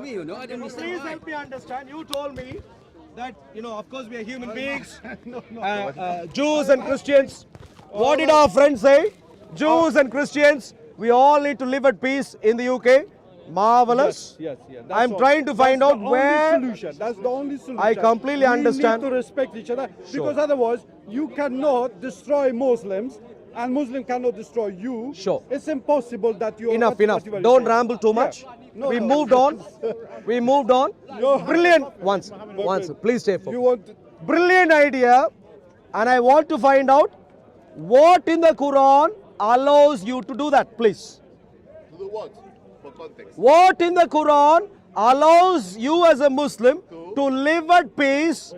me, I don't understand Please why. help me understand. You told me that, of course we are human beings. Jews and Christians. What did our friends say? Jews and Christians, we all need to live at peace in the UK. Marvelous. Yes. That's I'm all. trying to find That's out the where. Only solution. That's the only solution. I completely understand. We need to respect each other because otherwise you cannot destroy Muslims and Muslim cannot destroy you. Sure. It's impossible that you. Enough. whatever you Don't say. ramble too much. No, we no. moved on. We moved on. No. Brilliant. Once. Please stay for. You want? Brilliant idea. And I want to find out what in the Quran allows you to do that, please. To do what? For context. What in the Quran allows you as a Muslim to live at peace,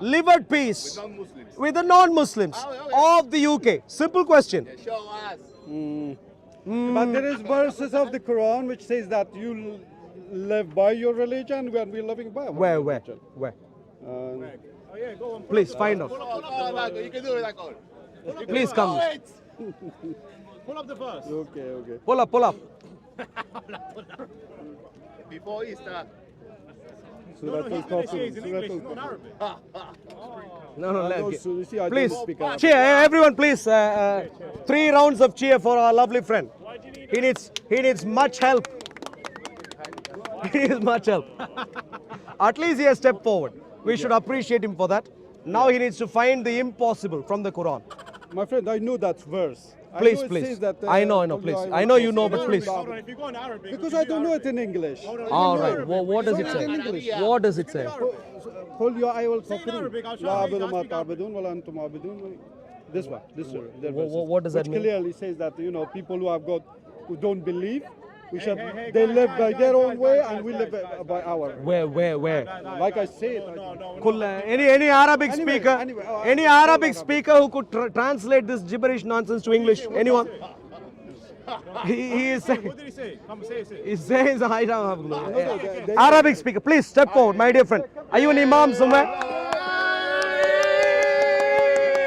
live at peace Non-Muslims. with the non-Muslims of the UK? Simple question. Show us. But there is verses of the Quran which says that you live by your religion when we're living by our Where? religion. Please find out. You can do it like all. Please come. Pull up the verse. Okay. Pull up. Before Easter. Surah He's going to say it's in Surah English, it's not in Arabic. No. You see, I Please, don't speak Arabic. cheer, everyone, please. 3 rounds of cheer for our lovely friend. He needs much help. He needs much help. At least he has stepped forward. We should appreciate him for that. Now he needs to find the impossible from the Quran. My friend, I know that verse. Please, I know it please. says that, I know, please. I know you know, but please. Hold on, if you go in Arabic. Because I don't know it in English. All right. Well, what does it say? What does it say? قل يا أيها in Arabic, I'll الكافرون try لا to أعبد read, ما I'll speak تعبدون ولا أنتم عابدون. This one. What does that Which mean? clearly says that people who don't believe, they live by their own way and we live by our. Where? Like I said. Any Arabic Anyway, speaker? Any Arabic speaker who could translate this gibberish nonsense to English? Anyone? He is saying. What did he say? Come say it. He says, I don't have a clue. they- Arabic speaker, please step forward, my dear friend. Are you an imam somewhere?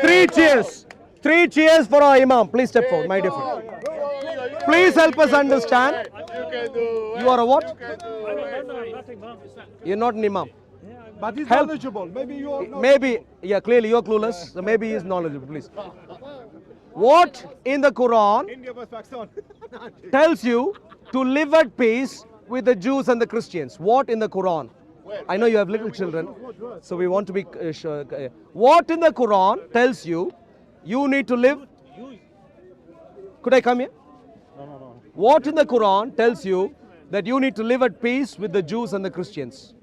3 cheers. 3 cheers for our imam. Please step forward, my dear friend. Please help us understand. You can do it. You are a what? You can do it. You're not an imam. But he's Help. knowledgeable. Maybe you are not. Maybe, clearly you're clueless. So maybe he's knowledgeable, please. What in the Quran India versus Pakistan. tells you to live at peace with the Jews and the Christians? What in the Quran? I know you have little children, so we want to be sure. What in the Quran tells you need to live? Could I come here? No. What in the Quran tells you that you need to live at peace with the Jews and the Christians?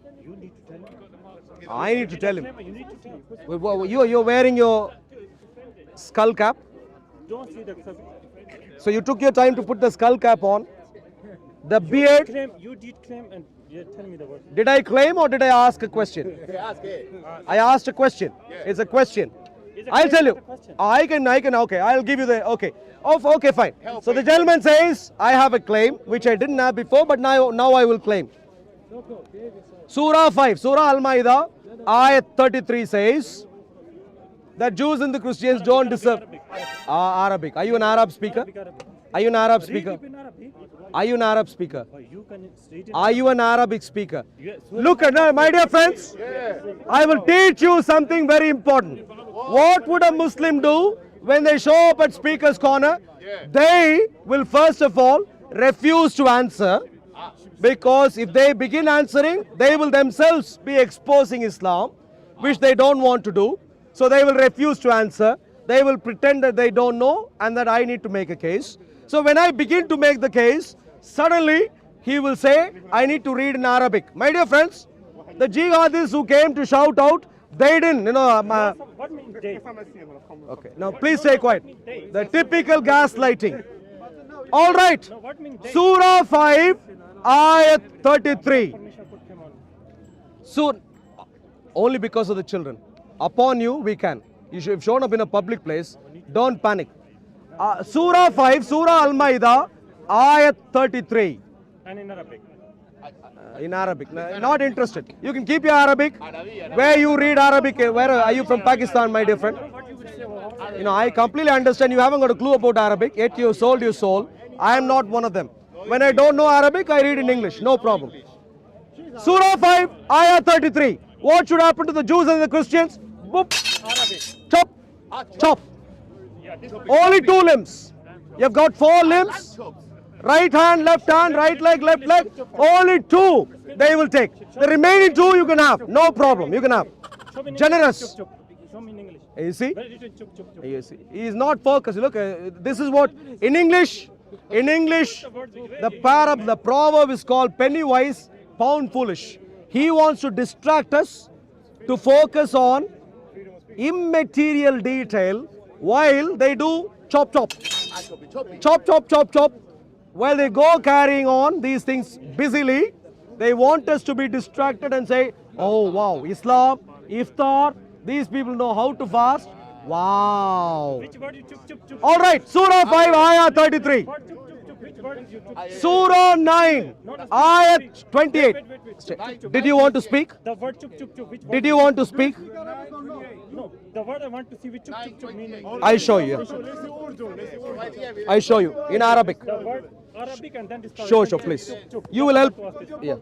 I need to tell him. You're wearing your skull cap. Don't see the So you took your time to put the skull cap on. The beard. you did claim and you tell me the word. Did I claim or did I ask a question? Ask it. I asked a question. It's a question. I'll tell you. I can. Okay, I'll give you the. Okay. Okay, fine. So the gentleman says, I have a claim, which I didn't have before, but now I will claim. Surah 5, Surah Al-Ma'idah, Ayat 33 says that Jews and the Christians don't deserve. Arabic. Are you an Arab speaker? Are you an Arab speaker? Are you an Arab speaker? You can read it. Are you an Arabic speaker? Look at now, my dear friends. I will teach you something very important. What would a Muslim do when they show up at speaker's corner? They will first of all refuse to answer, because if they begin answering, they will themselves be exposing Islam, which they don't want to do. So they will refuse to answer. They will pretend that they don't know and that I need to make a case. So when I begin to make the case, suddenly he will say, I need to read in Arabic. My dear friends, the jihadis who came to shout out, they didn't, What means day? Okay, now please stay quiet. The typical gaslighting. All right. What means day? Surah 5, Ayat 33. Soon, only because of the children. Upon you, we can. You should have shown up in a public place. Don't panic. Surah 5, Surah Al-Ma'idah, Ayat 33. And in Arabic. In Arabic. Not interested. You can keep your Arabic. Where you read Arabic, where are you from? Pakistan, my dear friend? I completely understand you haven't got a clue about Arabic, yet you sold your soul. I am not one of them. When I don't know Arabic, I read in English. No problem. Surah 5, Ayah 33. What should happen to the Jews and the Christians? Boop. Arabic. Chop. Chop. Yeah, this Only 2 limbs. You've got 4 limbs. Right hand, left hand, right leg, left leg. Only 2 they will take. The remaining 2 you can have. No problem. You can have. Show me in Generous. English. Chup, chup. Show me in English. You see? Where is it? Chup, chup, chup. You see? He is not focused. Look, this is what in English, the proverb is called penny wise, pound foolish. He wants to distract us to focus on immaterial detail while they do chop chop. Chop chop chop chop. While they go carrying on these things busily, they want us to be distracted and say, oh wow, Islam, Iftar, these people know how to fast. Wow. Which word is chup, chup, chup? All right, Surah 5, Ayah 33. Word chup, chup, chup. Which word is you chup? Surah 9, Ayah 28. Wait. Did you want to speak? The word chup, chup, chup. Which word? Did you want to speak? No, the word I want to see which chup, chup, chup meaning. I show you. Let's do Urdu. Let's do Urdu. I show you in Arabic. The word Arabic and then this. Sure, please. You will help. Yeah.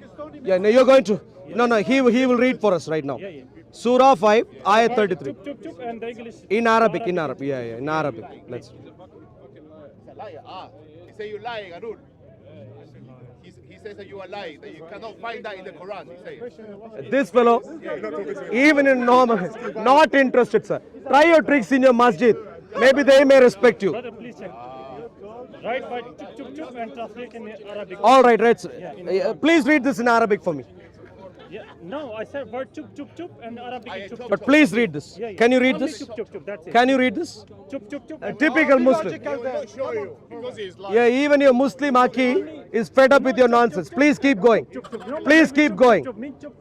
No, you're going to. No. He will read for us right now. Yeah. Surah 5, Ayah 33. Chup, chup, chup, and the English. In Arabic. Yeah, in Arabic. Let's. He's a liar. He say you lying, Arun. He says that you are lying, that you cannot find that in the Quran. He says. This fellow, even in normal, not interested, sir. Try your tricks in your masjid. Maybe they may respect you. Brother, please check. Right word chup, chup, chup and translate in Arabic. All right, please read this in Arabic for me. Yeah. No, I said word chup, chup, chup and Arabic is chup, chup. But please read this. Yeah. Can you read Only this? Chup, chup, chup. That's it. Can you read this? Chup, chup, chup. A typical Muslim. He will not show you because he's lying. Yeah, even your Muslim Aki is fed up with your nonsense. Please keep going. Please keep going.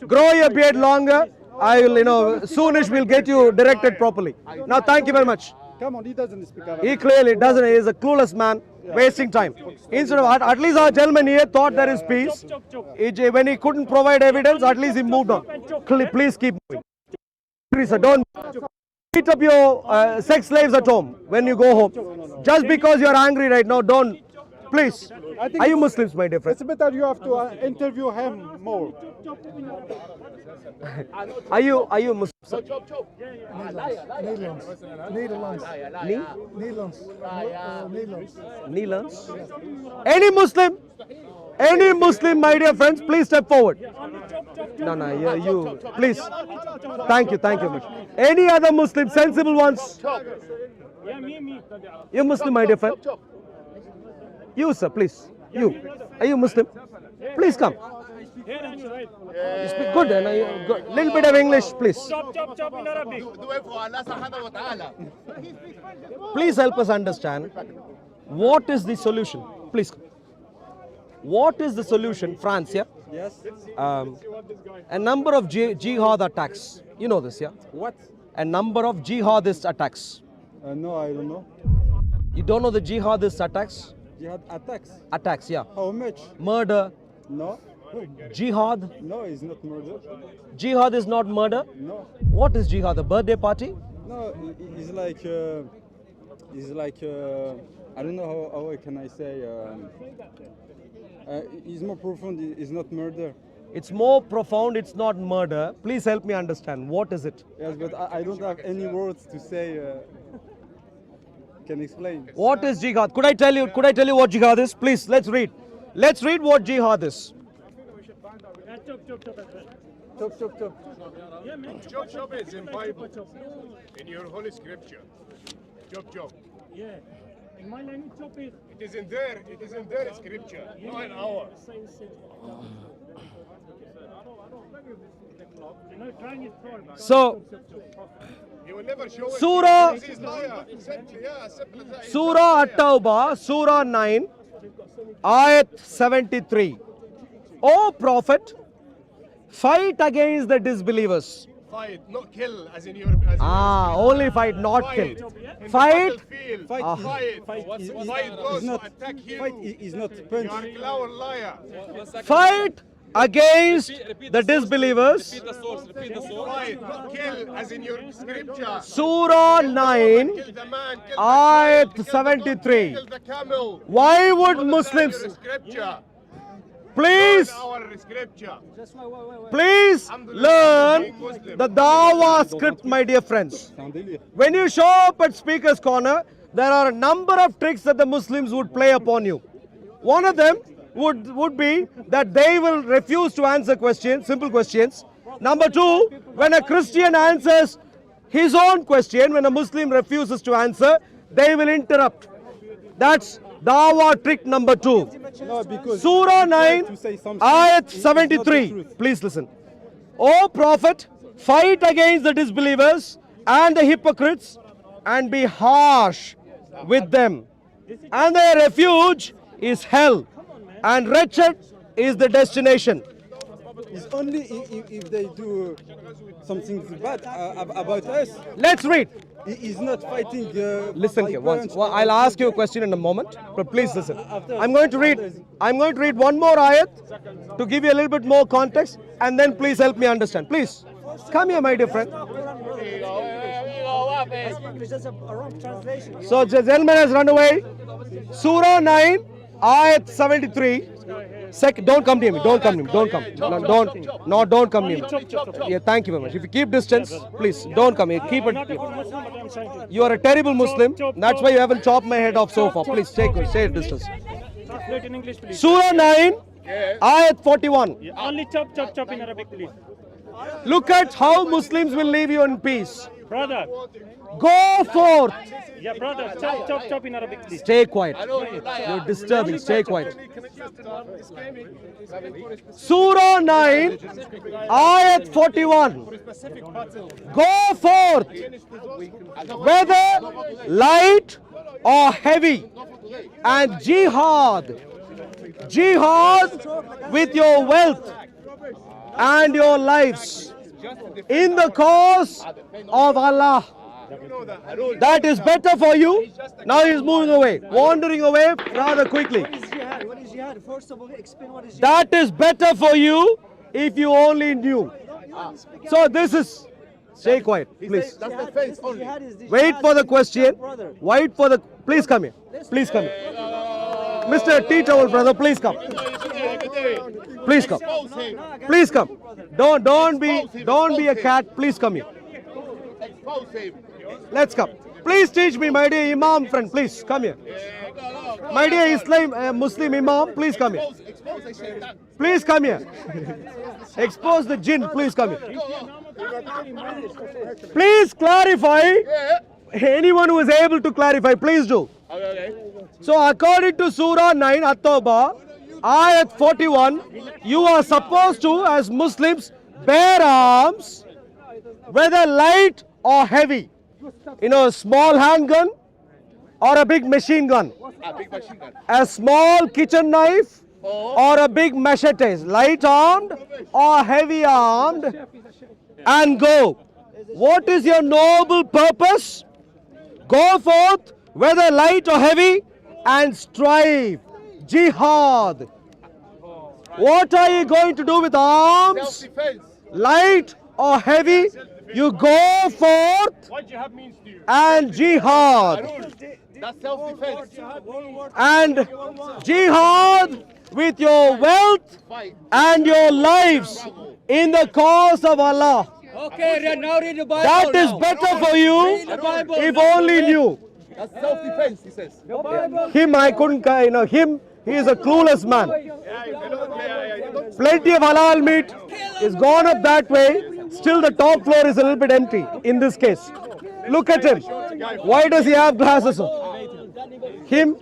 Grow your beard longer. I will, soonish we'll get you directed properly. Now, thank you very much. Come on, he doesn't speak Arabic. He clearly doesn't. He is a clueless man, wasting time. Instead of at least our gentleman here thought there is peace. When he couldn't provide evidence, at least he moved on. Please keep moving. Please, don't beat up your sex slaves at home when you go home. Just because you are angry right now, don't. Please. Are you Muslims, my dear friend? It's better you have to interview him more. Are you Muslim? Nederlands? Any Muslim, my dear friends, please step forward. No, you, please. Thank you much. Any other Muslim, sensible ones? Yeah, me. You Muslim, my dear friend? You, sir, please. You. Are you Muslim? Please come. Yeah, that's right. You speak good, and little bit of English, please. Chop, chop, chop in Arabic. Do it for Allah subhanahu wa ta'ala. Please help us understand what is the solution. Please. What is the solution? France, yeah? Yes. A number of jihad attacks. You know this, yeah? What? A number of jihadist attacks. No, I don't know. You don't know the jihadist attacks? Jihad attacks. Attacks, yeah. How much? Murder. No. Jihad. No, it's not murder. Jihad is not murder. No. What is jihad? A birthday party? No, it's like I don't know how can I say. It's more profound. It's not murder. It's more profound. It's not murder. Please help me understand. What is it? Yes, but I don't have any words to say. Can explain. What is jihad? Could I tell you what jihad is? Please, let's read. Let's read what jihad is. Chop. Yeah, man. Chop is in Bible, in your holy scripture. Chop. Yeah. In my language, chop is. It is in their scripture, not in ours. Trying is fraud. So, He will never show it. Surah- Because he's liar. Simply as that. Surah At-Tawbah, Surah 9, Ayat 73. O Prophet, fight against the disbelievers. Fight, not kill, as in your. Only fight, not kill. Fight. Fight those who attack you. Fight is not punch. You are a liar. Fight against the disbelievers. Right. Kill, as in your scripture. Surah 9, Kill the man, kill the Ayat child, kill the 73. Kill the camel. Why would Our Muslims, scripture. please, Our scripture. please learn the Dawah script, my dear friends. When you show up at Speaker's Corner, there are a number of tricks that the Muslims would play upon you. One of them would be that they will refuse to answer questions, simple questions. Number two, when a Christian answers his own question, when a Muslim refuses to answer, they will interrupt. That's Dawah trick number 2. No, because Surah 9, to say something Ayat is not the 73. truth. Please listen. O Prophet, fight against the disbelievers and the hypocrites and be harsh with them. And their refuge is hell, and wretched is the destination. It's only if they do something bad about us. Let's read. He is not fighting. Listen by here once. bunch. Well, I'll ask you a question in a moment, but please listen. I'm going to read one more ayat to give you a little bit more context, and then please help me understand. Please come here, my dear friend. So the gentleman has run away. Surah 9, ayat 73. Don't come near me. Don't come near me. Don't come. Don't come near me. Yeah, thank you very much. If you keep distance, please don't come here. Keep I'm not a it. good Muslim, but I'm trying to You are a terrible Muslim. That's why you haven't chopped my head off so far. Please stay distance. translate in English, please. Surah 9, ayat 41. Only chop in Arabic, please. Look at how Muslims will leave you in peace. Brother, Go forth. yeah, brother, chop in Arabic, please. Stay quiet. You're disturbing. Stay quiet. Surah 9, ayat 41. Go forth, whether light or heavy, and jihad with your wealth and your lives in the cause of Allah. That is better for you. Now he's moving away, wandering away rather quickly. What is jihad? First of all, explain what is jihad. That is better for you if you only knew. So this is, stay quiet, please. That's the fence only. Jihad is the Wait jihad for the is question. brother. Wait for the, please come here. Please come here. Mr. T-Towel brother, please come. Please come. Please come. Don't be a cat. Please come here. Expose him. Let's come. Please teach me, my dear Imam friend. Please come here. My dear Muslim Imam, please come here. Expose the shaitan. Please come here. Expose the jinn. Please come here. Please clarify. Anyone who is able to clarify, please do. Okay. So according to Surah 9, At-Tawbah, Ayat 41, you are supposed to, as Muslims, bear arms, whether light or heavy. You know, a small handgun or a big machine gun. A big machine gun. A small kitchen knife or a big machete, light armed or heavy armed, and go. What is your noble purpose? Go forth, whether light or heavy, and strive. Jihad. What are you going to do with arms? Self-defense. Light or heavy? You go forth What jihad means to you? and jihad. That's self-defense. And jihad with your wealth Fight. and your lives in the cause of Allah. Okay, now read the Bible. That is now. better for you Read the Bible if now. only knew. That's self-defense, he says. Him, I couldn't, him, he is a clueless man. Plenty of halal meat is gone up that way. Still, the top floor is a little bit empty in this case. Look at him. Why does he have glasses on? Him,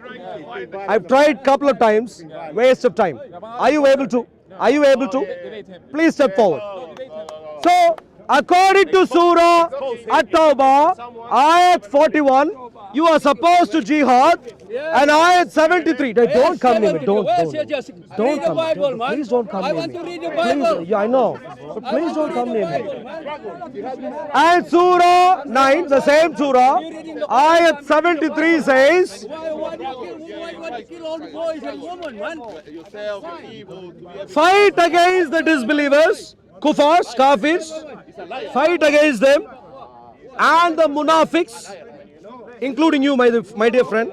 I've tried couple of times. Waste of time. Are you able to? Are you able to? Please step forward. So, according to Surah At-Tawbah, Ayat 41, you are supposed to jihad, and Ayat 73. Don't come near me. Don't come. Read the Bible, man. Please don't come I near want me. to read the Please, Bible. yeah, I know. But please don't come near me. And Surah 9, the same Surah, Ayat 73 says, Why do you kill all the boys and women, man? Yourself, you're evil. To be able fight against the disbelievers, kuffars, kafirs, fight against them, and the munafiqs, including you, my dear friend,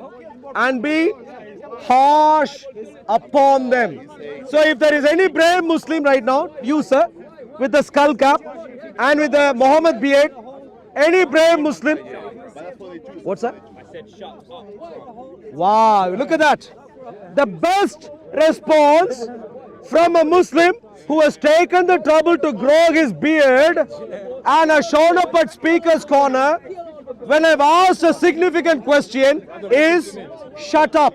and be harsh upon them. So if there is any brave Muslim right now, you sir, with the skull cap and with the Muhammad beard, any brave Muslim, what's that? Wow, look at that. The best response from a Muslim who has taken the trouble to grow his beard and has shown up at Speaker's Corner when I've asked a significant question is, shut up.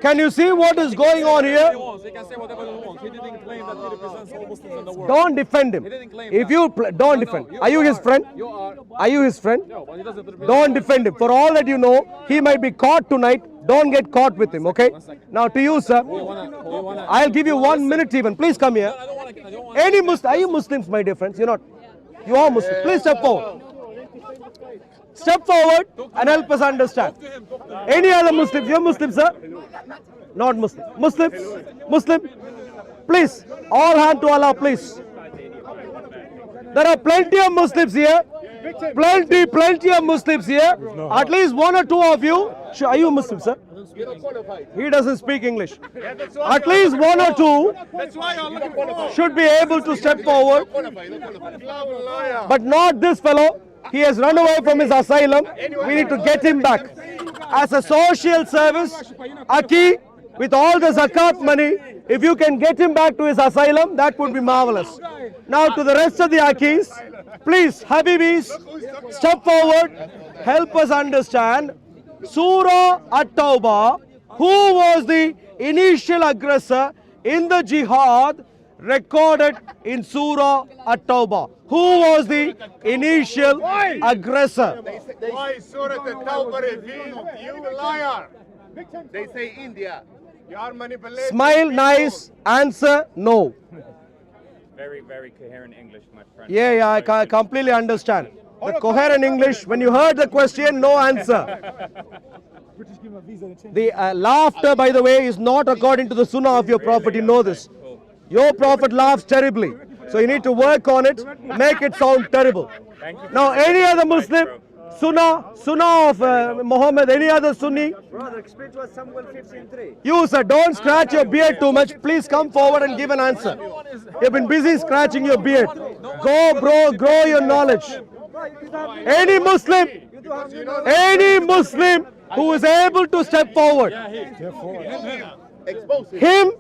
Can you see what is going on here? He can say whatever he wants. He didn't claim that he represents all Muslims in the world. Don't defend him. If you don't defend. Are you his friend? You are. Are you his friend? No, but he doesn't represent. Don't defend him. For all that you know, he might be caught tonight. Don't get caught with him, okay? Now to you, sir, I'll give you 1 minute even. Please come here. I don't want. Any Muslim, are you Muslims, my dear friends? You're not. You are Muslim. Please step forward. Step forward and help us understand. Any other Muslims? You're Muslim, sir? Not Muslim. Muslims? Muslim? Please, all hand to Allah, please. There are plenty of Muslims here. Plenty of Muslims here. At least one or two of you. Are you Muslim, sir? He doesn't speak English. At least one or two should be able to step forward. But not this fellow. He has run away from his asylum. We need to get him back. As a social service, Aki, with all the zakat money, if you can get him back to his asylum, that would be marvelous. Now to the rest of the Akis, please, Habibis, step forward, help us understand. Surah At-Tawbah, who was the initial aggressor in the jihad recorded in Surah At-Tawbah? Who was the initial aggressor? Why Surah At-Tawbah revealed? You liar! They say India. You are manipulating. Smile nice, answer no. Very, very coherent English, my friend. Yeah, I completely understand. The coherent English, when you heard the question, no answer. The laughter, by the way, is not according to the sunnah of your prophet. You know this. Your prophet laughs terribly. So you need to work on it, make it sound terrible. Now, any other Muslim, sunnah of Muhammad, any other Sunni? Brother, explain to us Samuel 15:3. You, sir, don't scratch your beard too much. Please come forward and give an answer. You've been busy scratching your beard. Go, bro, grow your knowledge. Any Muslim who is able to step forward, him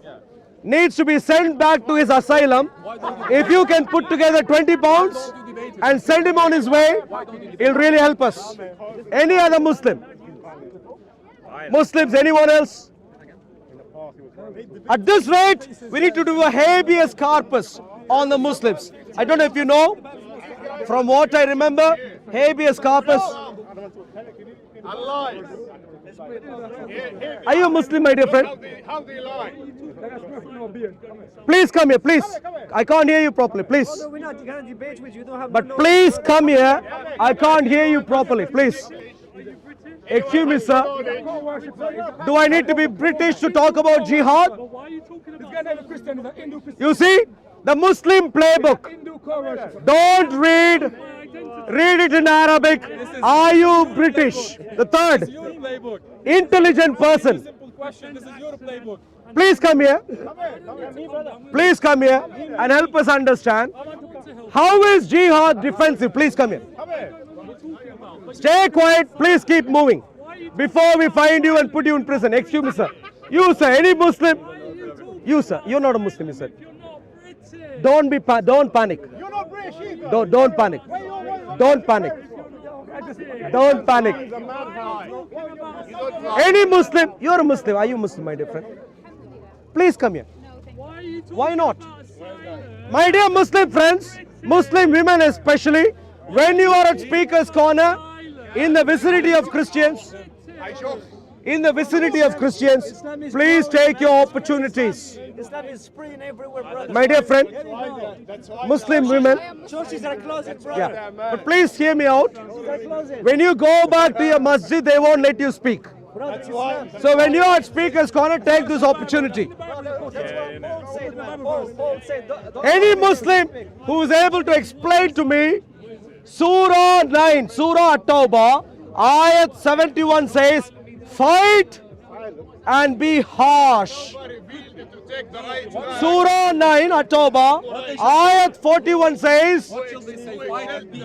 needs to be sent back to his asylum. If you can put together 20 pounds and send him on his way, he'll really help us. Any other Muslim? Muslims, anyone else? At this rate, we need to do a habeas corpus on the Muslims. I don't know if you know, from what I remember, habeas corpus. Allah. Are you a Muslim, my dear friend? How do you lie? Please come here, please. I can't hear you properly, please. No, we're not going to debate with you. You don't have But no please come here. I can't hear you properly, please. Excuse me, sir. Do I need to be British to talk about jihad? You see, the Muslim playbook. Don't read. Read it in Arabic. Are you British? The third. Intelligent person. Please come here. Please come here and help us understand. How is jihad defensive? Please come here. Stay quiet. Please keep moving. Before we find you and put you in prison. Excuse me, sir. You, sir. Any Muslim? You, sir. You're not a Muslim, you said. Don't panic. Don't panic. Don't panic. Don't panic. Any Muslim? You're a Muslim. Are you Muslim, my dear friend? Please come here. Why not? My dear Muslim friends, Muslim women especially, when you are at Speaker's Corner in the vicinity of Christians, in the vicinity of Christians, please take your opportunities. Islam is spreading everywhere, brother. My dear friend, Muslim women, Churches are closing, brother. yeah, but please hear me out. Churches are closing. When you go back to your masjid, they won't let you speak. Brother, Islam. So when you're at Speaker's Corner, take this opportunity. Brother, that's what Paul said, man. Paul said, don't Any Muslim who is able to explain to me, Surah 9, Surah At-Tawbah, Ayat 71 says, fight and be harsh. Surah 9, At-Tawbah, Ayat 41 says,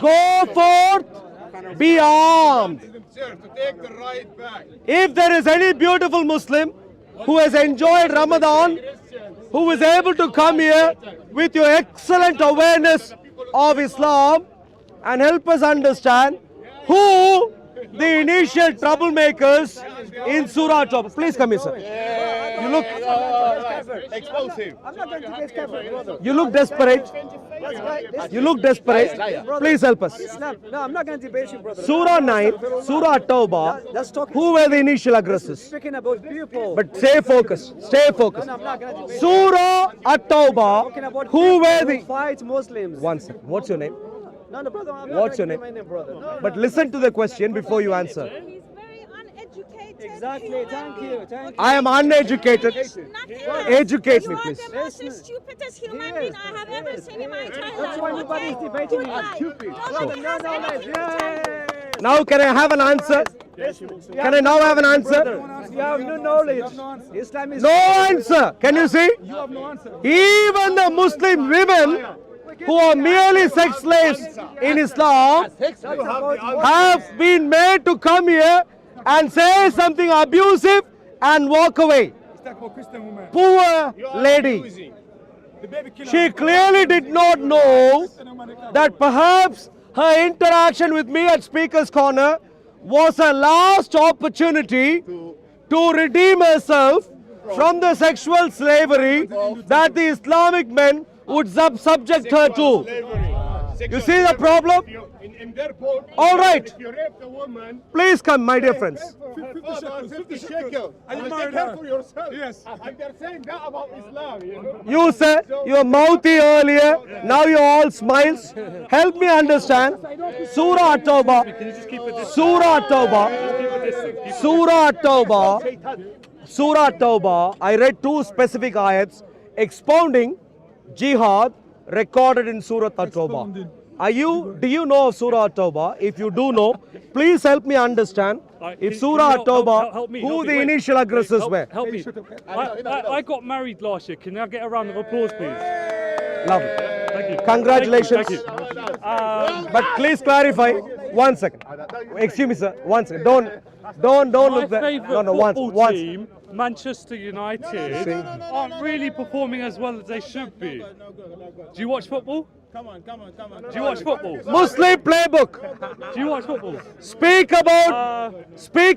go forth, be armed. If there is any beautiful Muslim who has enjoyed Ramadan, who is able to come here with your excellent awareness of Islam and help us understand who the initial troublemakers in Surah At-Tawbah. Please come here, sir. You look, Expose him. I'm not going to get covered, brother. you look desperate. You look desperate. Please help us. Islam. No, I'm not going to debate you, brother. Surah 9, Surah At-Tawbah, That's talking. who were the initial aggressors? Speaking about people. But stay focused. Stay focused. No, I'm not going to debate. Surah At-Tawbah, Talking about who were people the... who fight Muslims. One second. What's your name? No, no, brother. I'm not What's going your to name? my name, brother. No, But listen to the question before you answer. He's very uneducated. Exactly. Thank you. Thank you. I am uneducated. Educate me, You please. are the most stupidest human being I have ever seen in my entire life. That's why nobody is debating Good you. life. Nobody No has knowledge. anything. Now can I have an answer? Can I now have an answer? You have no knowledge. Islam is No answer. Can you see? Even the Muslim women who are merely sex slaves in Islam have been made to come here and say something abusive and walk away. Poor lady. She clearly did not know that perhaps her interaction with me at Speaker's Corner was a last opportunity to redeem herself from the sexual slavery that the Islamic men would subject her to. You see the problem? In their boat, All right. if you rape a woman, Please come, my dear friends. 50 shekels. And you take care for yourself. Yes. And they're saying that about Islam, you know. You said you were mouthy earlier, now you're all smiles. Help me understand. Surah At-Tawbah, Surah At-Tawbah, Surah At-Tawbah, Surah At-Tawbah. I read two specific ayats expounding jihad recorded in Surah At-Tawbah. Do you know of Surah At-Tawbah? If you do know, please help me understand if Surah At-Tawbah, who the initial aggressors were. Help me. I got married last year. Can I get a round of applause, please? Lovely. Thank you. Congratulations. Thank you. But please clarify. 1 second. Excuse me, sir. 1 second. Don't My look there. favourite No, football team, Manchester United, aren't really performing as well as they should be. Do you watch football? Come on. Do you watch football? Muslim playbook. Do you watch football? Speak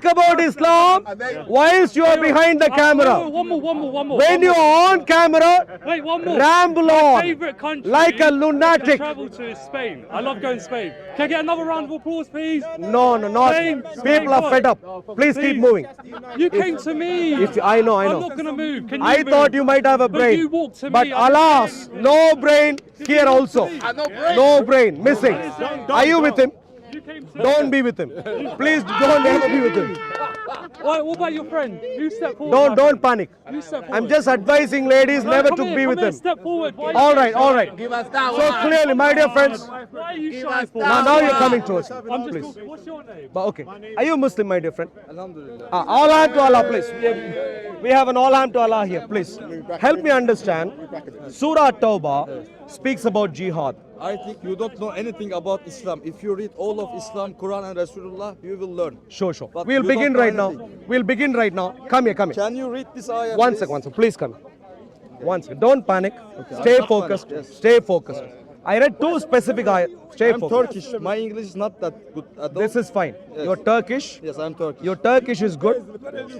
about Islam whilst you are behind the camera. One more. When you are on camera, Wait, one more. ramble My on favourite country like a to lunatic. travel to is Spain. I love going to Spain. Can I get another round of applause, please? No, not. Spain, People are fed up. Please keep moving. You came to me. I know. I'm not going to move. Can you I move? thought you might have a But brain. you walked to But me. I alas, no brain here also. No brain, missing. Are you with him? You came to Don't be with him. Please don't ever be with him. Right, what about your friend? You step forward. Don't panic. You step forward. I'm just advising ladies No, never come to here, be come with here, him. Step forward. Why All right. Give us that So one. clearly, my dear friends, Why are you shy for? now you're coming to us. I'm just Please. talking. What's your name? But okay. Are you Muslim, my dear friend? All hand to Allah, please. We have an all hand to Allah here, please. Help me understand. Surah At-Tawbah speaks about jihad. I think you don't know anything about Islam. If you read all of Islam, Quran and Rasulullah, you will learn. Sure. But We'll you begin don't know right now. anything. We'll begin right now. Come here. Can you read this ayah? One please? second. Please come. 1 second. Don't panic. Stay I'm not focused. panicked, yes. Stay focused. I read two specific ayat. Stay I'm focused. Turkish. My English is not that good at all. This is fine. Yes. You're Turkish. Yes, I'm Turkish. Your Turkish is good.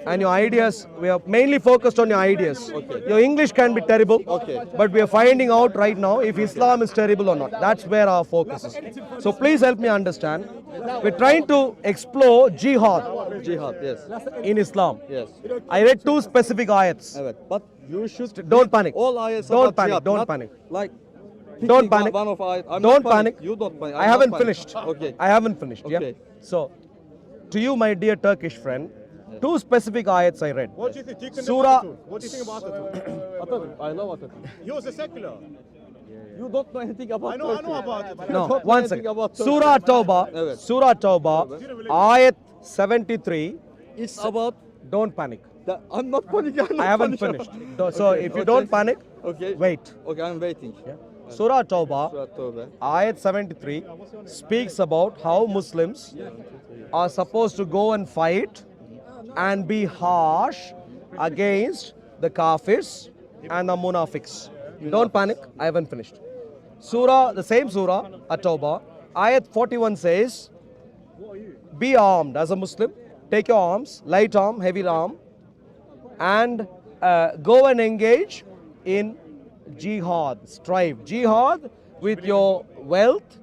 And your ideas, we are mainly focused on your ideas. Okay. Your English can be terrible. Okay. But we are finding out right now if Islam is terrible or not. That's where our focus is. So please help me understand. We're trying to explore jihad. jihad, yes. In Islam. Yes. I read two specific ayats. Evet. But you should Don't read panic. all ayats Don't about panic, jihad, don't not panic. Like Don't picking panic. One of ayat. I'm Don't not panic. You don't panic. I I'm haven't not panic. finished. Okay. I haven't finished. Okay. Yeah. So, to you, my dear Turkish friend, two specific ayats I read. What do you think? Do you condemn Surah- Atatürk? What do you think about Atatürk? Atatürk. I love Atatürk. He was a secular. You don't know anything about I know Turkey. about it. No, Don't know one anything second. about Turkey. Surah Tawbah, Evet. Surah Tawbah, ayat 73. It's about. Don't panic. I'm not panicking. I haven't finished. So, if you don't panic, Okay. wait. Okay, I'm waiting. Surah Tawbah, Surah Tawbah. ayat 73 speaks about how Muslims are supposed to go and fight and be harsh against the kafirs and the munafiqs. Don't panic, I haven't finished. Surah, the same surah, At-Tawbah, ayat 41 says, be armed as a Muslim, take your arms, light arm, heavy arm, and go and engage in jihad, strive. Jihad with your wealth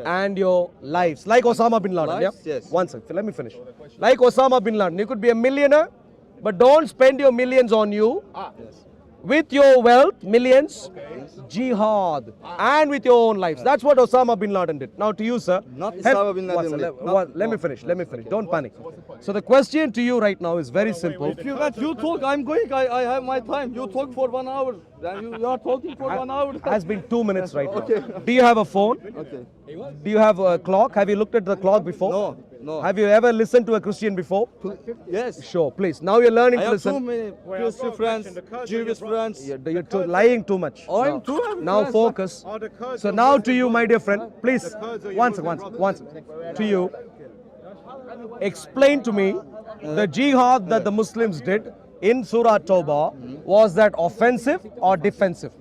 and your lives. Like Osama bin Laden. Lives, Yeah? yes. One second, let me finish. Like Osama bin Laden, you could be a millionaire, but don't spend your millions on you. With your wealth, millions, jihad, and with your own lives. That's what Osama bin Laden did. Now to you, sir. Not Help- Osama bin Laden one second, did. let me finish. Let me finish. Don't panic. So the question to you right now is very simple. If you want, you talk. I'm going. I have my time. You talk for 1 hour. Then you are talking for 1 hour. Has been 2 minutes right now. Okay. Do you have a phone? Okay. Do you have a clock? Have you looked at the clock before? No. No. Have you ever listened to a Christian before? Yes. Sure, please. Now you're learning I to have too listen. many Christian friends, Jewish friends. You're lying too much. I'm too happy Now friends. focus. Are the Kurds So your now Muslim to you, my dear friend, brothers? please, The Kurds are your one Muslim second, brothers? one second. To you, explain to me the jihad that the Muslims did in Surah Tawbah, was that offensive or defensive?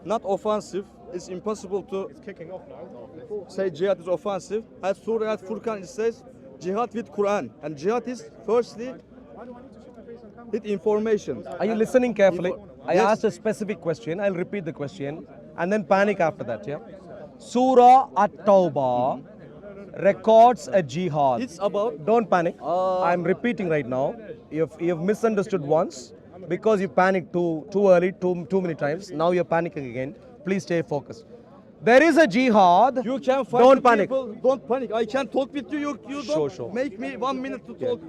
Not offensive. It's impossible to Kicking off now. say jihad is offensive. As Surah Al-Furqan it says, jihad with Quran. And jihad is firstly with information. Are you listening carefully? I Yes. asked a specific question. I'll repeat the question and then panic after that. Yeah. Surah At-Tawbah records a jihad. It's about Don't panic. I'm repeating right now. You've misunderstood once because you panicked too early, too many times. Now you're panicking again. Please stay focused. There is a jihad. you can fight Don't with panic. people. Don't panic. I can talk with you. You don't Sure. make me 1 minute to talk.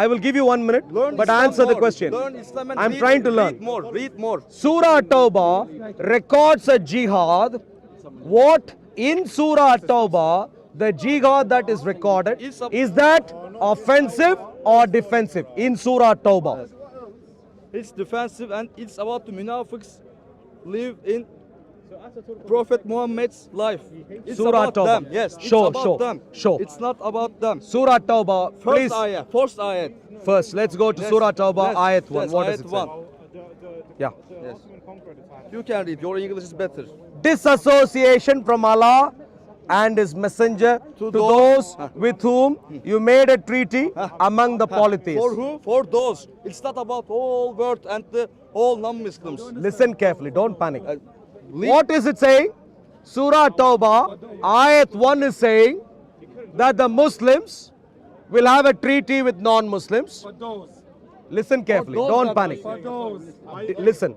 I will give you 1 minute, Learn but Islam answer the more. question. Learn Islam and I'm read, trying to learn. Read more. Read more. Surah Tawbah records a jihad. What in Surah Tawbah, the jihad that is recorded, is that offensive or defensive in Surah Tawbah? It's defensive and it's about the munafiqs live in Prophet Muhammad's life. It's Surah about Tawbah. them. Yes, it's Sure, about sure, them. sure. It's not about them. Surah Tawbah, please. First ayat. First, let's go to Yes, Surah Tawbah, yes, ayat 1. yes, What ayat does it say? 1. Yeah. Yes. You can read. Your English is better. Disassociation from Allah and His Messenger to those with whom you made a treaty among the polytheists. For who? For those. It's not about all world and the all non-Muslims. Listen carefully, don't panic. Leave- What is it saying? Surah Tawbah, ayat 1 is saying that the Muslims will have a treaty with non-Muslims. Listen carefully, those don't are panic. those. Listen.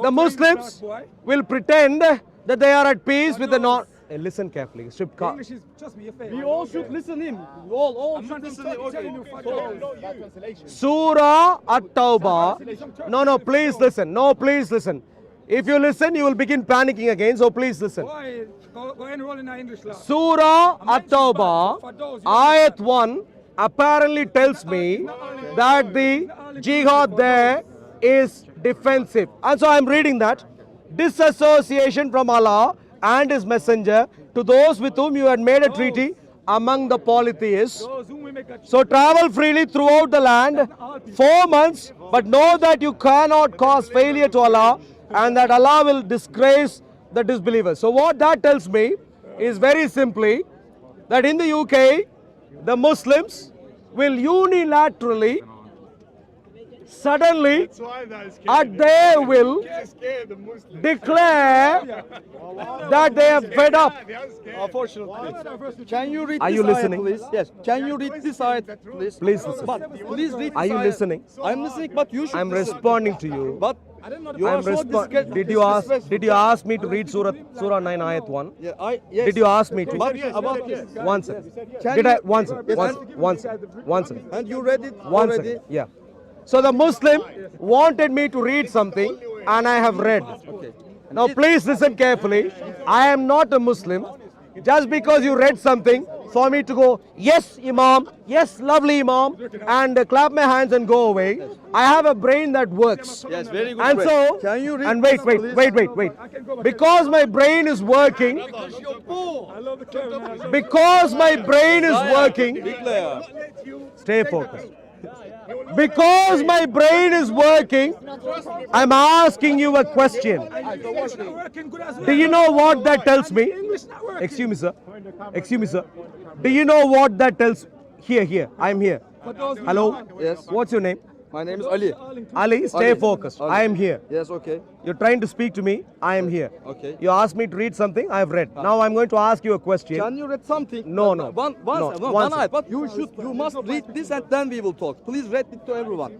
The Muslims will pretend that they are at peace with the non... Listen carefully. We all should listen him. All should listen him. Okay. Surah At-Tawbah. No, please listen. No, please listen. If you listen, you will begin panicking again. So please listen. Go enroll in our English class. Surah At-Tawbah, ayat 1 apparently tells me that the jihad there is defensive. And so I'm reading that. Disassociation from Allah and His Messenger to those with whom you had made a treaty among the polytheists. So travel freely throughout the land 4 months, but know that you cannot cause failure to Allah and that Allah will disgrace the disbelievers. So what that tells me is very simply that in the UK, the Muslims will unilaterally suddenly That's why they're scared. at their will They're scared of Muslims. declare that they are fed up. They are scared. Unfortunately. Can you read Are this you ayat, listening? please? Yes. Can you read this ayat, please? Please listen. But please read Are this you ayat. listening? I'm listening, but you should I'm listen. responding to you. But you I'm are so responding. Did you ask me to read Surah 9 ayat 1? Yeah, yes. Did you ask me to? But about this. One second. Can Did I? you- One second. Yes, One second. One second. And you read it One already? second. Yeah. So the Muslim wanted me to read something and I have read. Okay. Now please listen carefully. I am not a Muslim. Just because you read something for me to go, yes, Imam, yes, lovely Imam, and clap my hands and go away. I have a brain that works. Yes, very good. And brain. so, Can you read and wait, this, wait, please? wait. Because my brain is working, because my brain is working, Declare. stay focused. Because my brain is working, I'm asking you a question. Do you know what that tells me? Excuse me, sir. Excuse me, sir. Do you know what that tells? Here. I'm here. Hello? Yes. What's your name? My name is Ali. Ali, stay Ali. focused. Ali. I am here. Yes, okay. You're trying to speak to me. I am here. Okay. You asked me to read something. I have read. Now I'm going to ask you a question. Can you read something? No, no. One one ayat. But you must read this and then we will talk. Please read it to everyone.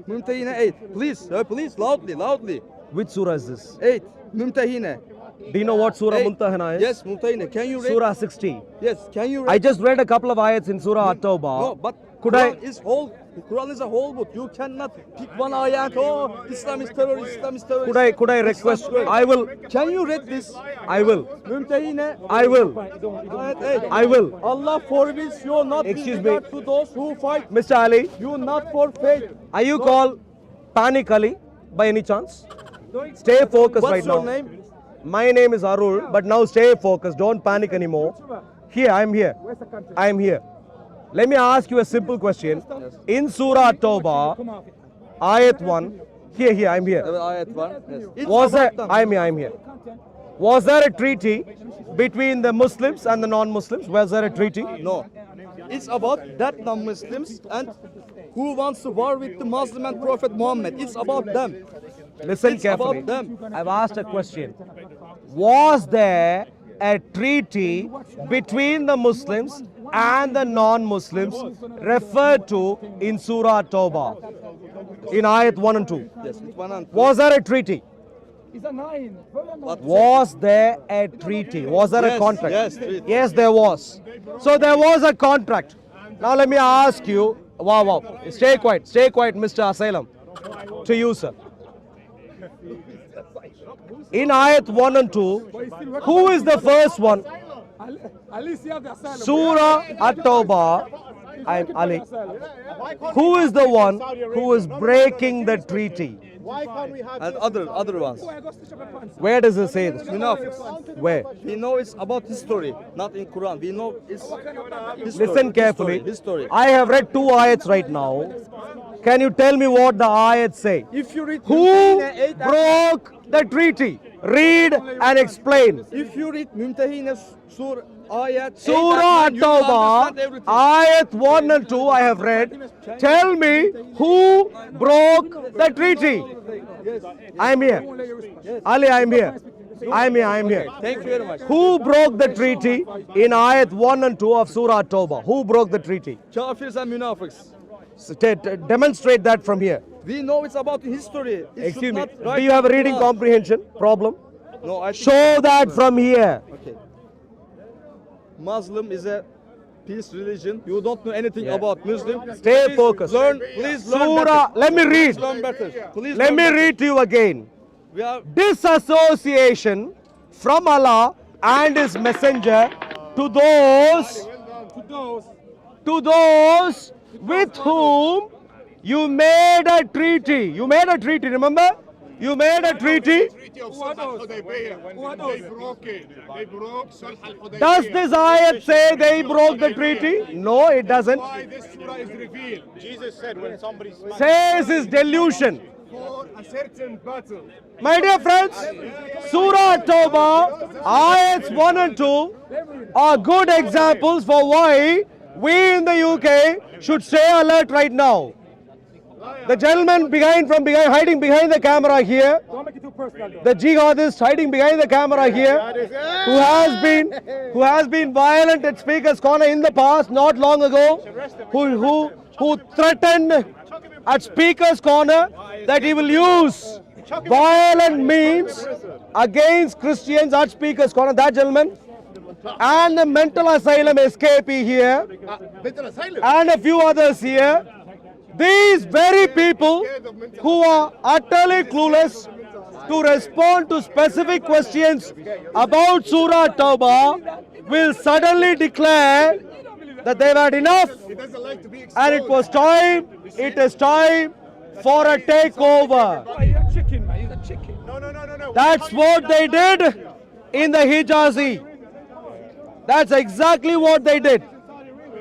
Mumtahine 8. Please, loudly. Which surah is this? 8. Mumtahine. Do you know what surah 8. Mumtahina is? Yes, Mumtahine. Can you read? Surah 60. Yes, can you read? I just read a couple of ayats in Surah At-Tawbah. No, but Could Quran I? is whole. Quran is a whole book. You cannot pick one ayat. Oh, Islam is terrorist. Islam is terrorist. Could I request? I will. Can you read this? I will. Mumtahine. I will. Ayat 8. I will. Allah forbids you not Excuse with me. regard to those who fight Mr. Ali, you not for faith. are you called Panic Ali by any chance? Stay focused What's right your now. name? My name is Arul, but now stay focused. Don't panic anymore. Here, I am here. I am here. Let me ask you a simple question. In Surah At-Tawbah, Ayat 1, here, I am here. Ayat 1. Yes. It's Was there, about them. I am here. Was there a treaty between the Muslims and the non-Muslims? Was there a treaty? No. It's about that non-Muslims and who wants to war with the Muslim and Prophet Muhammad. It's about them. Listen It's carefully. about them. I've asked a question. Was there a treaty between the Muslims and the non-Muslims referred to in Surah Tawbah in Ayat 1 and 2? Yes, it's 1 and 2. Was there a treaty? But Was there a treaty? Was there a Yes, contract? yes, treaty. Yes, there was. So there was a contract. Now let me ask you. Wow. Stay quiet, Mr. Asylum. To you, sir. In Ayat 1 and 2, who is the first one? Surah At-Tawbah. I'm Ali. Who is the one who is breaking the treaty? Why can't we have and other ones. Where does it say this? Munafiqs. Where? We know it's about history, not in Quran. We know it's history. Listen carefully. History. I have read 2 ayats right now. Can you tell me what the ayats say? If you read Who Mumtahina 8 and- broke the treaty? Read and explain. If you read Mumtahina Surah Ayat 8 Surah and 9, you will At-Tawbah, understand everything. ayat 1 and 2 I have read. Tell me who broke the treaty. I am here. Ali, I am here. I am here. Thank you very much. Who broke the treaty in ayat 1 and 2 of Surah At-Tawbah? Who broke the treaty? Kafirs and Munafiqs. Demonstrate that from here. We know it's about history. It should Excuse me. not write Do you have a in reading Quran. comprehension problem? No, I think- Show that from here. Okay. Muslim is a peace religion. You don't know anything Yeah. about Muslim. Stay Please focused. Please learn Surah, better. let me read. Please learn better. Please Let learn me better. read to you again. We are Disassociation from Allah and His Messenger to those with whom you made a treaty. You made a treaty, remember? You made a treaty. Treaty of Sulh al-Hudaybiyah when they broke it. They broke Sulh al-Hudaybiyah. Does this ayat say they broke the treaty? No, it doesn't. Why this surah is revealed? Jesus said when somebody smashed Says is delusion. for a certain battle. My dear friends, Surah Tawbah, ayats 1 and 2 are good examples for why we in the UK should stay alert right now. The gentleman hiding behind the camera here, the jihadist hiding behind the camera here, who has been violent at Speaker's Corner in the past, not long ago, who threatened at Speaker's Corner that he will use violent means against Christians at Speaker's Corner. That gentleman, and the mental asylum escapee here, and a few others here. These very people who are utterly clueless to respond to specific questions about Surah Tawbah will suddenly declare that they've had enough and it is time for a takeover. That's what they did in the Hijazi. That's exactly what they did.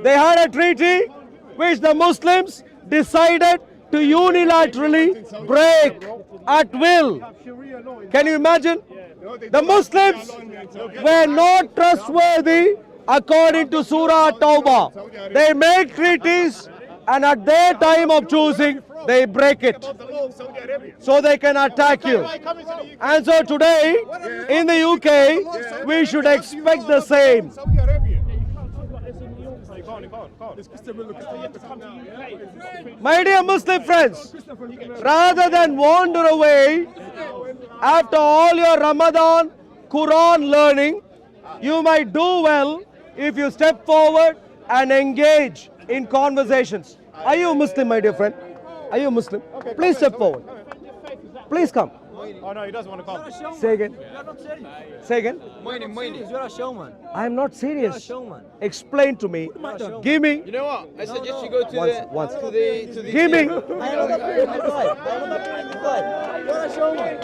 They had a treaty which the Muslims decided to unilaterally break at will. Can you imagine? The Muslims were not trustworthy according to Surah Tawbah. They make treaties and at their time of choosing, they break it so they can attack you. And so today, in the UK, we should expect the same. My dear Muslim friends, rather than wander away after all your Ramadan Quran learning, you might do well if you step forward and engage in conversations. Are you a Muslim, my dear friend? Are you a Muslim? Please step forward. Please come. Oh no, he doesn't want to come. Say again. Say again. You're a showman. I am not serious. Showman. Explain to me. Give me. You know what? I suggest you go to the Give me. You're a showman.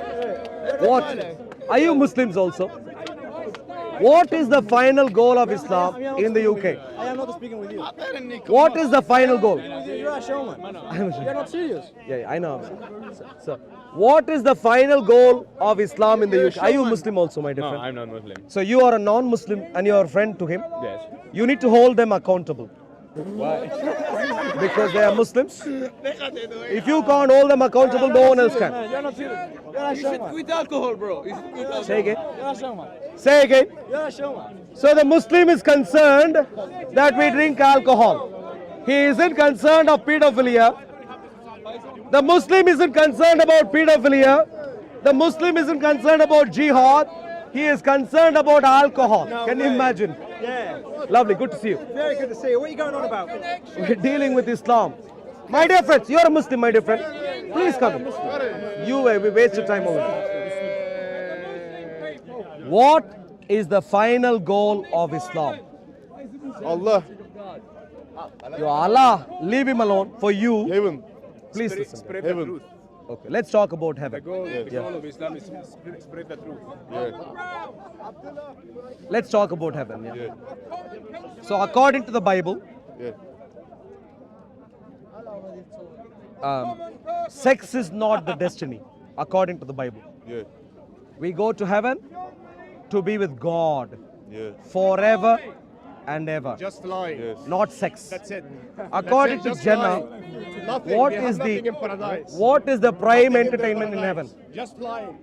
What? Are you Muslims also? What is the final goal of Islam in the UK? I am not speaking with you. What is the final goal? You're a showman. You're not serious. Yeah, I know. So, what is the final goal of Islam in the UK? Are you Muslim also, my dear friend? I'm not Muslim. So you are a non-Muslim and you are a friend to him? Yes. You need to hold them accountable. Why? Because they are Muslims. If you can't hold them accountable, no one else can. You're not serious. You're a showman. Quit alcohol, bro. Say again. You're a showman. Say again. You're a showman. So the Muslim is concerned that we drink alcohol. He isn't concerned of pedophilia. The Muslim isn't concerned about pedophilia. The Muslim isn't concerned about jihad. He is concerned about alcohol. Can you imagine? Yeah. Lovely, good to see you. Very good to see you. What are you going on about? We're dealing with Islam. My dear friends, you're a Muslim, my dear friend. Please come. We wasted time over there. What is the final goal of Islam? Allah, Your Allah, leave him alone. For you, heaven, please listen. heaven. Okay, let's talk about heaven. goal of Islam is spread the truth. Let's talk about heaven. Yeah. So according to the Bible, sex is not the destiny. According to the Bible, we go to heaven to be with God forever and ever. Just lying. Not sex. That's it. According to Just Jannah, lying. Nothing. what We have is nothing in paradise. what is the prime Nothing in entertainment in paradise. heaven? Just lying.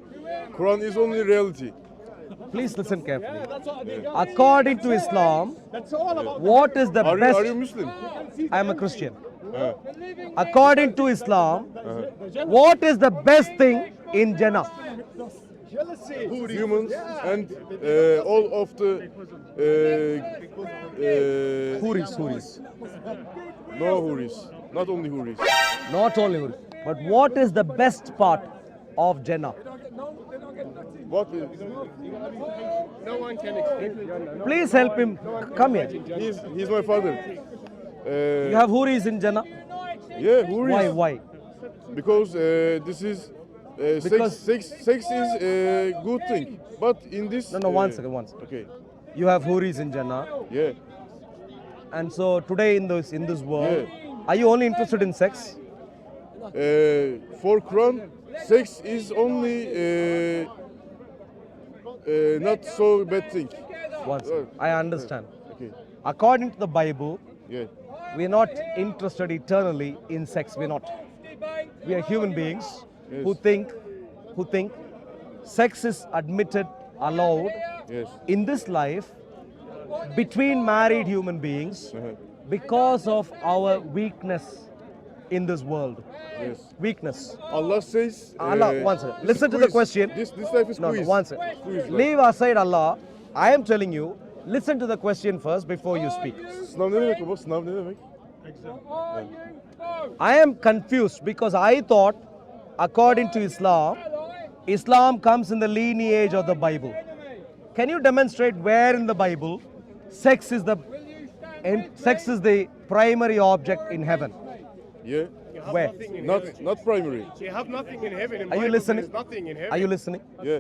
Quran is only reality. Please listen carefully. According to Islam, That's all about what is the Are best? you Muslim? I am a Christian. According to Islam, what is the best thing in Jannah? jealousy. Humans and all of the Huris. no huris, not only huris. Not only Huris. But what is the best part of Jannah? What is? No one can explain. Please help him. Come here. He's my father. You have Huris in Jannah? Yeah, huris. Why? Because this is Because- sex is a good thing, but in this No, one second. Okay, You have Huris in Jannah. yeah, And so today in this world, are you only interested in sex? for Quran, sex is only not so bad thing. One second. I understand. Okay, According to the Bible, yeah, we're not interested eternally in sex. We're not. we are human beings who think sex is admitted, allowed in this life between married human beings because of our weakness in this world. Weakness. Allah says. Allah, one second. Listen to the question. This life is No, squeezed. one second. Squeezed life. Leave aside Allah. I am telling you, listen to the question first before you speak. Sınav ne demek baba? Sınav ne demek? I am confused because I thought, according to Islam, Islam comes in the lineage of the Bible. Can you demonstrate where in the Bible sex is the primary object in heaven? Yeah. Where? Not primary. You have nothing in heaven. In Are you Bible, listening? There's nothing in heaven. Are you listening? Yeah.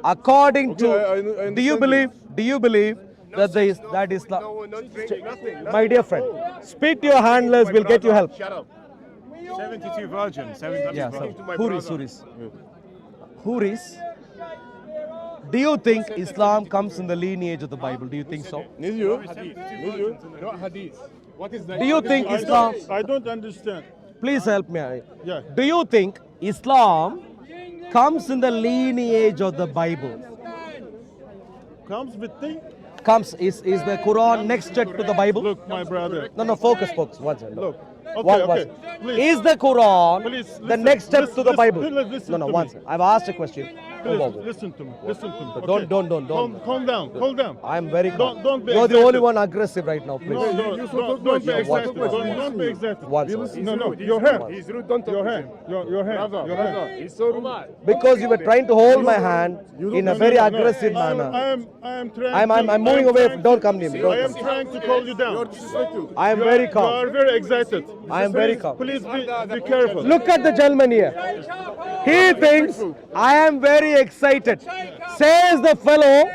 According to, Okay, I do you understand believe that that Islam? No, not drinking, nothing. My dear friend, speak to your handlers. We'll get you help. Shut up. 72 virgins. 72 Yeah, so virgins to my Huris, brother. Huris. Do you think Islam comes in the lineage of the Bible? Do you think so? Ne diyor? Hadith. Ne diyor? Not hadith. What is that? Do you think Islam? I don't understand. Please help me. Yeah. Do you think Islam comes in the lineage of the Bible? Comes with the Comes is the Quran next to the Bible? look, my brother. No, focus. One second. Look. One Okay. second. Please. Is the Quran Please, the listen, next step to the listen, Bible? listen No, to one me. second. I've asked a question. Please, listen to me. Listen to me. Don't. Calm down. Calm down. I'm very calm. Don't be You're the excited. only one aggressive right now, please. Don't be excited. Don't be excited. One second. No. Your hand. He's rude. Don't talk Your to hand. him. Your hand. Your hand. He's so rude. Because you were trying to hold my hand in a very aggressive manner. I am trying. I'm moving away. Don't come near me. I am trying to calm you down. I am very You calm. are very excited. I am very calm. Please be careful. Look at the gentleman here. He thinks I am very excited. Says the fellow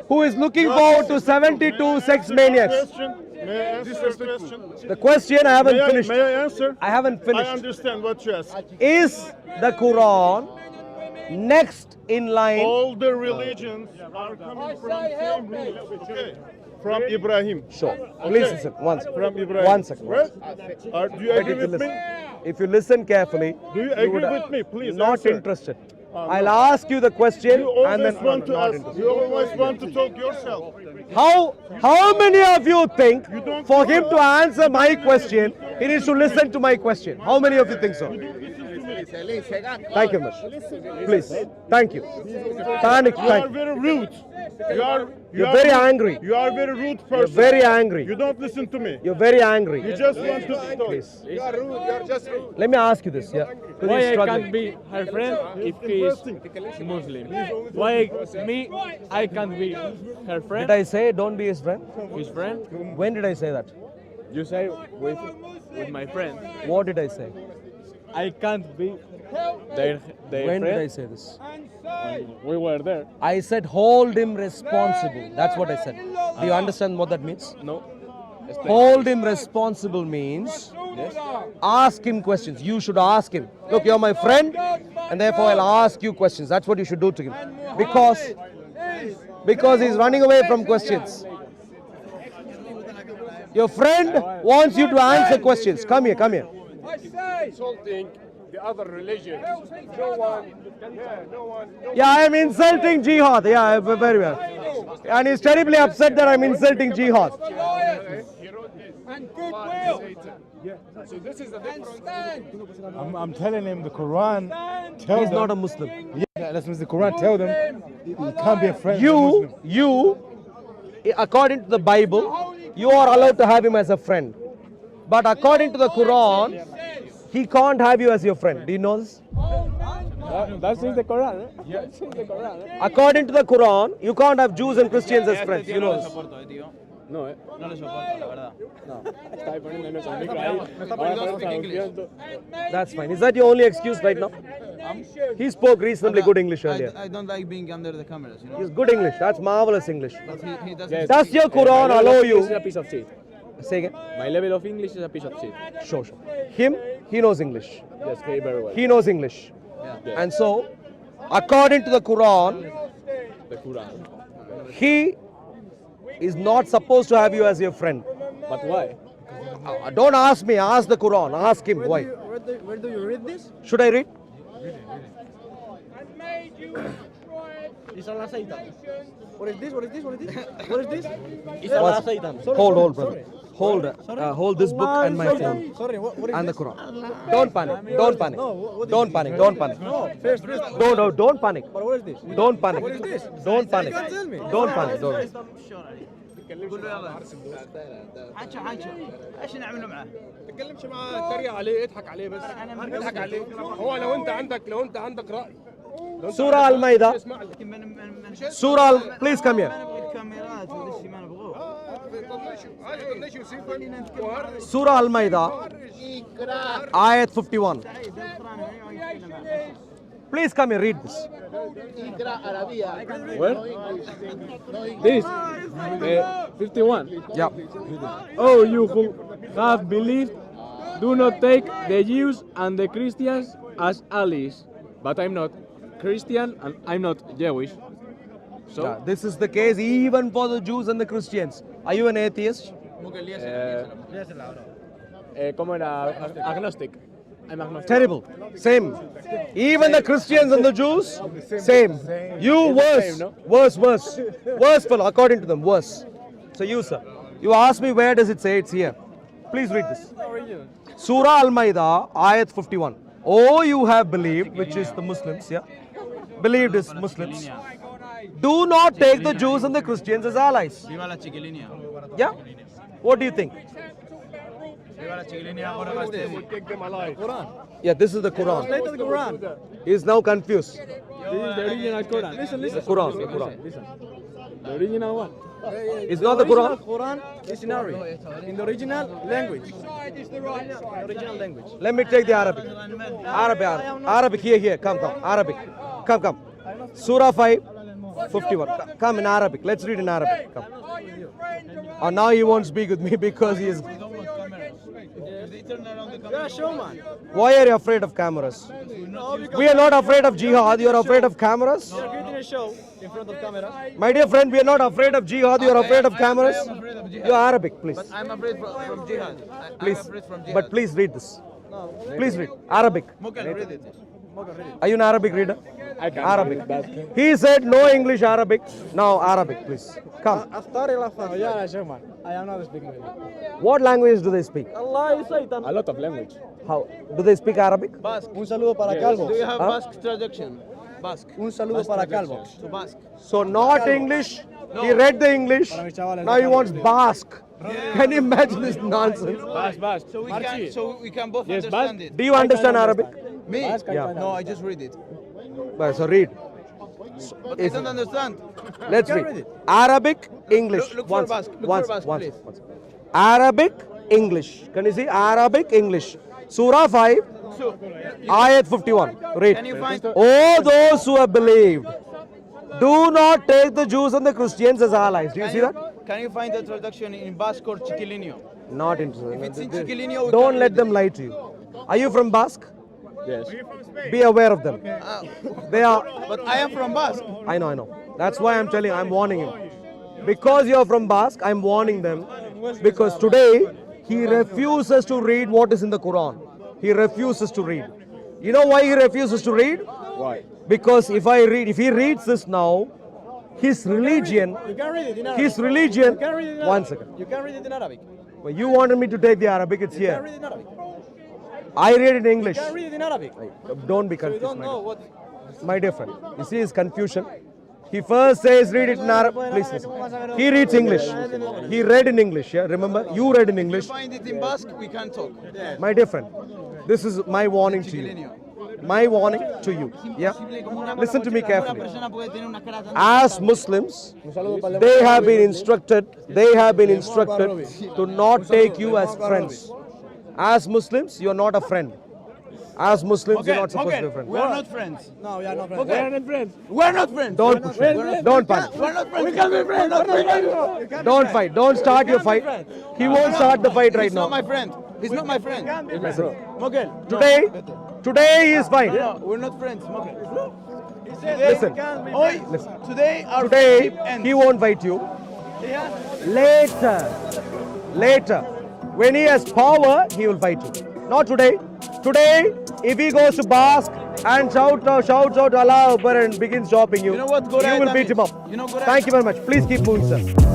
who is looking forward to 72 sex maniacs. Question. May I answer your question? The question I haven't finished. May I answer? I haven't I finished. understand what you ask. Is the Quran next in line? All the religions are coming from same root. Okay. From Ibrahim. Sure. Please listen. One second. From Ibrahim. One second. Right? Do you agree with me? If you listen carefully, Do you agree with me? Please not answer. interested. I'll ask you the question You and always then want to not ask. interested. You always want to talk yourself. How many of you think don't- for him to answer my question, he needs to listen to my question? How many of you think so? Thank you much. Please. Thank you. Panic. You are very rude. You're very angry. You are very rude person. You're very angry. You don't listen to me. You're very angry. You just want to talk. Please. You are rude. You are just rude. Let me ask you this. Yeah. Because Why he's I struggling. can't be her friend if he is Muslim? Why me I can't be her Did friend? I say don't be his friend? His friend? When did I say that? You say with my friend. What did I say? I can't be their When did I friend. say this? We were there. I said hold him responsible. That's what I said. Do you understand what that means? No. Hold him responsible means ask him questions. You should ask him. Look, you're my friend, and therefore I'll ask you questions. That's what you should do to him. Because he's running away from questions. Your friend wants you to answer questions. Come here, come here. Insulting the other religion. No one. Yeah, I am insulting jihad. Yeah, very well. And he's terribly upset that I'm insulting jihad. And goodwill. So this is the difference. I'm telling him the Quran. He's not a Muslim. Yeah, that means the Quran tell them you can't be a friend. You, according to the Bible, you are allowed to have him as a friend. But according to the Quran, he can't have you as your friend. Do you know this? That's in the Quran. That's in the Quran. According to the Quran, you can't have Jews and Christians as friends. You know this. No, no le soporto, la verdad. No. Está poniendo nuestro micro ahí. Ahora ponemos traducción. That's fine. Is that your only excuse right now? He spoke reasonably good English earlier. I don't like being under the cameras, you know. He's good English. That's marvelous English. But he doesn't. Does your Quran allow This is a you? piece of shit. Say again. My level of English is a piece of shit. Sure. Him, he knows English. Yes, very well. He knows English. Yeah. And so, according to the Quran, The Quran. he is not supposed to have you as your friend. But why? Don't ask me, ask the Quran, ask him why. Where Where do you read this? Should I read? It's Allah Satan. What is this? What is this? What is this? What is this? It's What? Allah Satan. Sorry, Hold, sorry, brother. sorry. Hold this book and my phone. Sorry, what is And the this? Quran. Don't panic. Don't panic. No, what is Don't this? panic. Don't panic. No, first. Don't panic. But what is this? Don't panic. What is this? Don't panic. You can't tell me. Don't panic. Don't. حنشو ايش نعمل معاه؟ تتكلمش معاه، اتريق عليه، اضحك عليه بس. اضحك عليه. هو لو انت عندك رأي. Surah Al-Ma'idah. Surah please come here. الكاميرات ولا شيء ما نبغوه. Surah Al-Ma'idah. Ayat 51. Please come here, read this. Where? This. 51. Yeah. Oh, you who have believed, do not take the Jews and the Christians as allies. But I'm not Christian and I'm not Jewish. So, Yeah, this is the case even for the Jews and the Christians. Are you an atheist? ¿Cómo era? Agnostic. I'm agnostic. Terrible. Same. Even the Christians and the Jews, same. You worse. Worse fellow, according to them, worse. So you, sir, you ask me where does it say it's here. Please read this. Surah Al-Ma'idah, Ayat 51. Oh, you have believed, which is the Muslims, yeah? Believed is Muslims. Do not take the Jews and the Christians as allies. Yeah? What do you think? Yeah, this is the Quran. Straight to the Quran. He is now confused. This is the original Quran. Listen. The Quran. Listen. The original one. It's not the Quran. Quran is in Arabic. In the original language. Original language. Let me take the Arabic. Arabic, here. Come. Arabic. Come. Surah 5, 51. Come in Arabic. Let's read in Arabic. Come. Oh, now he won't speak with me because he is. You're a showman. Why are you afraid of cameras? We are not afraid of jihad. You are afraid of cameras? You're creating a show in front of cameras. My dear friend, we are not afraid of jihad. You are afraid of cameras? You are Arabic, please. I'm afraid from jihad. Please. But please read this. Please read. Arabic. Read it. Are you an Arabic reader? I can Arabic. read, but- He said no English, Arabic. Now Arabic, please. Come. I am not speaking with you. What language do they speak? Allah is Satan. A lot of language. How? Do they speak Arabic? Basque. Un saludo para Calvo. Do you have Huh? Basque traduction? Basque. Un saludo para Calvo. To Basque. So not English. He read the English. Now he wants Basque. Can you imagine this nonsense? Bas. So we can both Yes, understand Basque. it. Do you understand Arabic? Me? Yeah. No, I just read it. Well, so read. But I don't understand. Let's You can read. read it. Arabic, English. Look for Basque. Look for Basque, please. Arabic, English. Can you see? Arabic, English. Surah 5, So, Ayat 51. Read. can you find? Oh, those who have believed, do not take the Jews and the Christians as allies. Do you see that? Can you find the traduction in Basque or Chiquilinho? Not interested. If it's in Chiquilinho, we Don't can let read them lie to you. Are you from Basque? Yes. Be aware of them. They are. But I am from Basque. I know. That's why I'm telling. I'm warning him. Because you're from Basque, I'm warning them. Because today he refuses to read what is in the Quran. He refuses to read. You know why he refuses to read? Why? Because if he reads this now, his religion, You can read it in Arabic. his religion. You can read it in One Arabic. second. You can read it in Arabic. Well, you wanted me to take the Arabic. It's You can here. read it in Arabic. I read it in English. You can read it in Arabic. Don't be So you confused, don't my know dear. what. My dear friend. You see his confusion. He first says read it in Arabic. Please listen. He reads English. He read in English. Yeah, remember? You read in English. Find it in Basque, we can talk. My dear friend, this is my warning to you. My warning to you. Yeah? Listen to me carefully. As Muslims, they have been instructed to not take you as friends. As Muslims, you're not a friend. As Muslims, you're not supposed to be a friend. We are not friends. No, we are not Okay. We are not friends. We are not friends. Don't push me. Don't panic. We're not friends. We can be friends. Not friends. Don't fight. Don't start your fight. He won't start the fight right He's not now. my friend. He's not my friend. Mogel. Today he is fine. No, we're not friends. Mogel. Listen. Oi, today our Today friendship ends. he won't fight you. Later, when he has power, he will fight you. Not today. Today, if he goes to Basque and shouts out Allah Akbar and begins chopping you, You know what Goraita will beat means? him up. You know Goraita? Thank you very much. Please keep moving, sir.